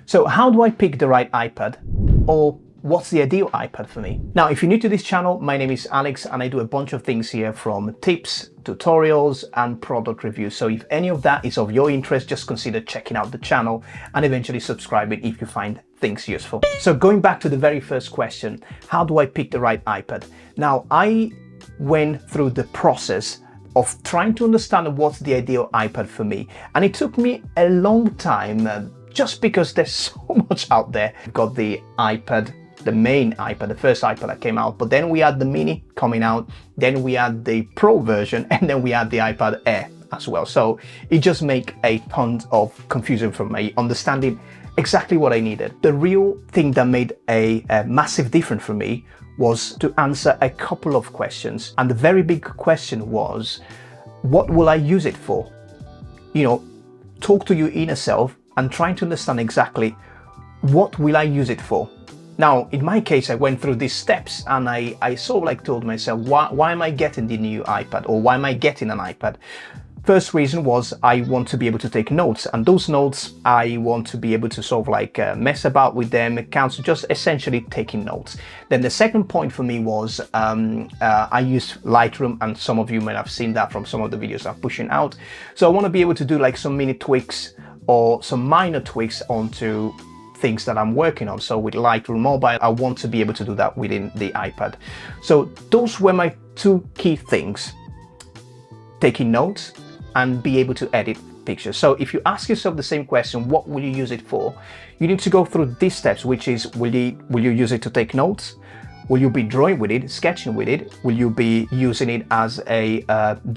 So how do I pick the right iPad, or what's the ideal iPad for me? Now, if you're new to this channel, my name is Alex and I do a bunch of things here, from tips, tutorials and product reviews. So if any of that is of your interest, just consider checking out the channel and eventually subscribing if you find things useful. So going back to the very first question, how do I pick the right iPad? Now, I went through the process of trying to understand what's the ideal iPad for me. And it took me a long time, just because there's so much out there. We've got the iPad, the main iPad, the first iPad that came out, but then we had the mini coming out, then we had the Pro version, and then we had the iPad Air as well. So it just made a ton of confusion for me, understanding exactly what I needed. The real thing that made a massive difference for me was to answer a couple of questions. And the very big question was, what will I use it for? You know, talk to your inner self and trying to understand exactly what will I use it for. Now, in my case, I went through these steps and I sort of like told myself, why am I getting the new iPad, or why am I getting an iPad? First reason was I want to be able to take notes, and those notes I want to be able to sort of like mess about with them, accounts, just essentially taking notes. Then the second point for me was I use Lightroom, and some of you might have seen that from some of the videos I'm pushing out. So I want to be able to do like some mini tweaks or some minor tweaks onto things that I'm working on. So with Lightroom Mobile, I want to be able to do that within the iPad. So those were my two key things: taking notes and be able to edit pictures. So if you ask yourself the same question, what will you use it for? You need to go through these steps, which is, will you use it to take notes? Will you be drawing with it, sketching with it? Will you be using it as a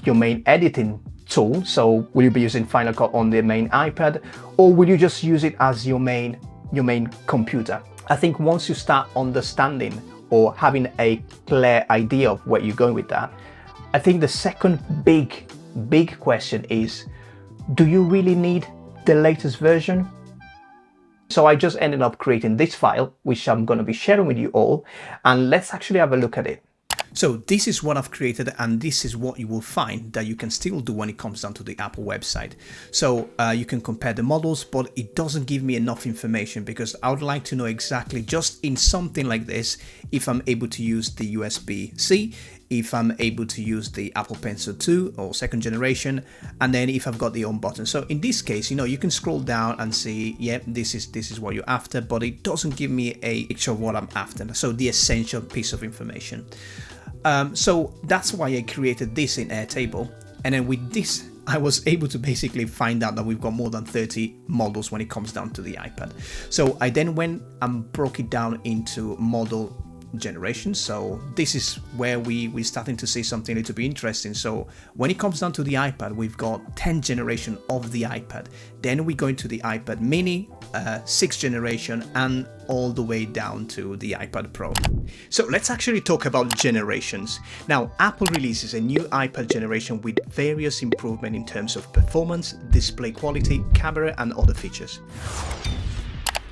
your main editing tool? So will you be using Final Cut on the main iPad, or will you just use it as your main computer? I think once you start understanding or having a clear idea of where you're going with that, I think the second big question is, do you really need the latest version? So I just ended up creating this file, which I'm going to be sharing with you all, and let's actually have a look at it. So this is what I've created, and this is what you will find that you can still do when it comes down to the Apple website. So you can compare the models, but it doesn't give me enough information, because I would like to know exactly, just in something like this, if I'm able to use the USB-C, if I'm able to use the Apple Pencil 2 or second generation, and then if I've got the home button. So in this case, you know, you can scroll down and see, yeah, this is what you're after, but it doesn't give me a picture of what I'm after. So the essential piece of information. So that's why I created this in Airtable, and then with this I was able to basically find out that we've got more than 30 models when it comes down to the iPad. So I then went and broke it down into model generation. So this is where we're starting to see something a little bit interesting. So when it comes down to the iPad, we've got 10th generation of the iPad, then we go into the iPad mini, 6th generation, and all the way down to the iPad Pro. So let's actually talk about generations. Now, Apple releases a new iPad generation with various improvements in terms of performance, display quality, camera and other features.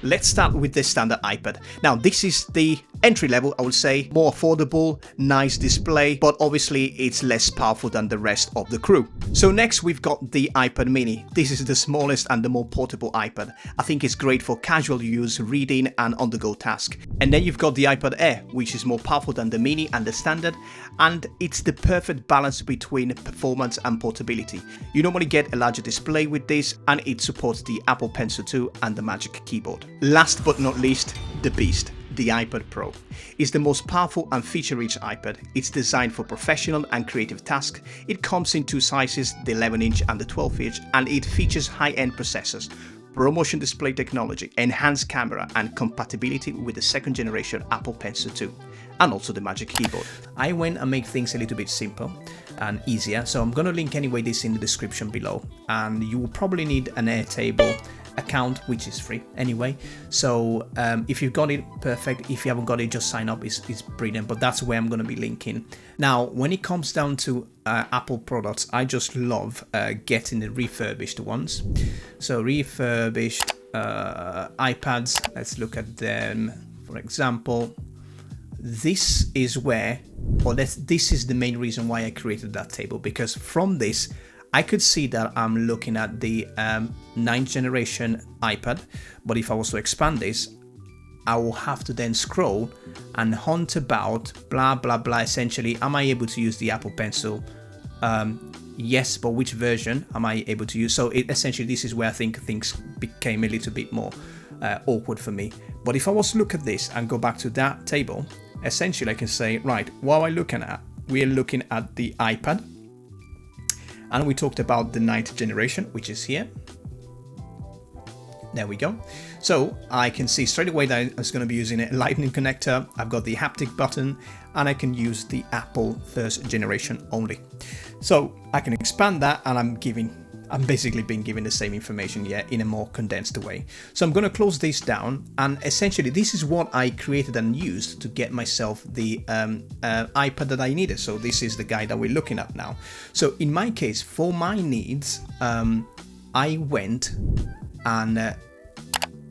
Let's start with the standard iPad. Now, this is the entry level, I would say, more affordable, nice display, but obviously it's less powerful than the rest of the crew. So next we've got the iPad mini. This is the smallest and the more portable iPad. I think it's great for casual use, reading and on-the-go tasks. And then you've got the iPad Air, which is more powerful than the mini and the standard, and it's the perfect balance between performance and portability. You normally get a larger display with this, and it supports the Apple Pencil 2 and the Magic Keyboard. Last but not least, the beast. The iPad Pro is the most powerful and feature-rich iPad. It's designed for professional and creative tasks. It comes in two sizes, the 11-inch and the 12-inch, and it features high-end processors, ProMotion display technology, enhanced camera, and compatibility with the second generation Apple Pencil 2, and also the Magic Keyboard. I went and make things a little bit simple and easier, so I'm going to link anyway this in the description below, and you will probably need an Airtable account, which is free anyway. So if you've got it, perfect. If you haven't got it, just sign up. It's brilliant, but that's where I'm going to be linking. Now, when it comes down to Apple products, I just love getting the refurbished ones. So refurbished iPads, let's look at them. For example, this is where, or this is the main reason why I created that table, because from this I could see that I'm looking at the 9th generation iPad, but if I was to expand this, I will have to then scroll and hunt about blah blah blah. Essentially, am I able to use the Apple Pencil? Yes, but which version am I able to use? So essentially, this is where I think things became a little bit more awkward for me. But if I was to look at this and go back to that table, essentially I can say, right, what am I looking at? We are looking at the iPad, and we talked about the 9th generation, which is here. There we go. So I can see straight away that I was going to be using a lightning connector. I've got the haptic button, and I can use the Apple 1st generation only. So I can expand that, and I'm basically being given the same information here in a more condensed way. So I'm going to close this down, and essentially this is what I created and used to get myself the iPad that I needed. So this is the guy that we're looking at now. So in my case, for my needs, I went and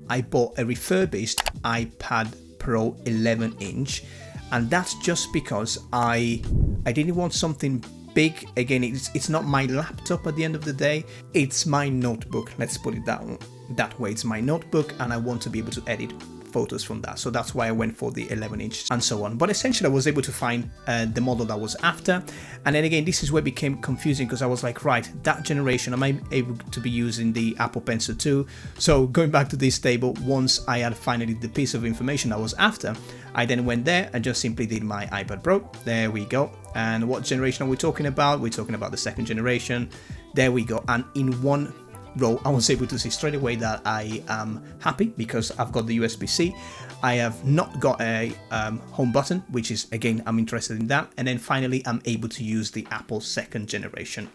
I bought a refurbished iPad Pro 11-inch, and that's just because I didn't want something big. Again, it's not my laptop at the end of the day, it's my notebook. Let's put it that way. It's my notebook, and I want to be able to edit photos from that. So that's why I went for the 11-inch and so on. But essentially I was able to find the model that I was after. And then again, this is where it became confusing, because I was like, right, that generation, am I able to be using the Apple Pencil 2? So going back to this table, once I had finally the piece of information I was after, I then went there and just simply did my iPad Pro. There we go. And what generation are we talking about? We're talking about the 2nd generation. There we go. And in one row, I was able to see straight away that I am happy because I've got the USB-C. I have not got a home button, which is, again, I'm interested in that. And then finally, I'm able to use the Apple 2nd generation,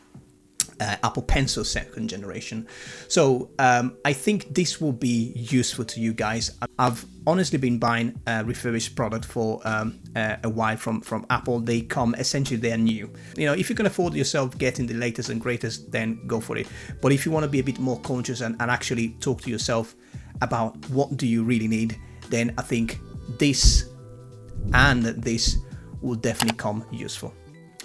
Apple Pencil 2nd generation. So I think this will be useful to you guys. I've honestly been buying a refurbished product for a while from Apple. They come, essentially they're new. You know, if you can afford yourself getting the latest and greatest, then go for it. But if you want to be a bit more conscious and actually talk to yourself about what do you really need, then I think this and this will definitely come useful.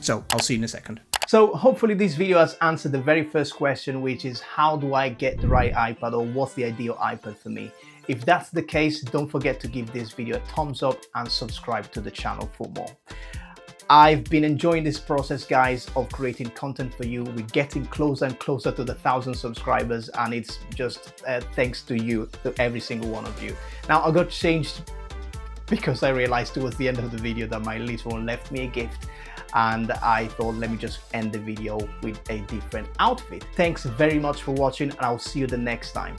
So I'll see you in a second. So hopefully this video has answered the very first question, which is how do I get the right iPad, or what's the ideal iPad for me? If that's the case, don't forget to give this video a thumbs up and subscribe to the channel for more. I've been enjoying this process, guys, of creating content for you. We're getting closer and closer to the 1,000 subscribers, and it's just thanks to you, to every single one of you. Now I got changed because I realized towards the end of the video that my little one left me a gift, and I thought, let me just end the video with a different outfit. Thanks very much for watching, and I'll see you the next time.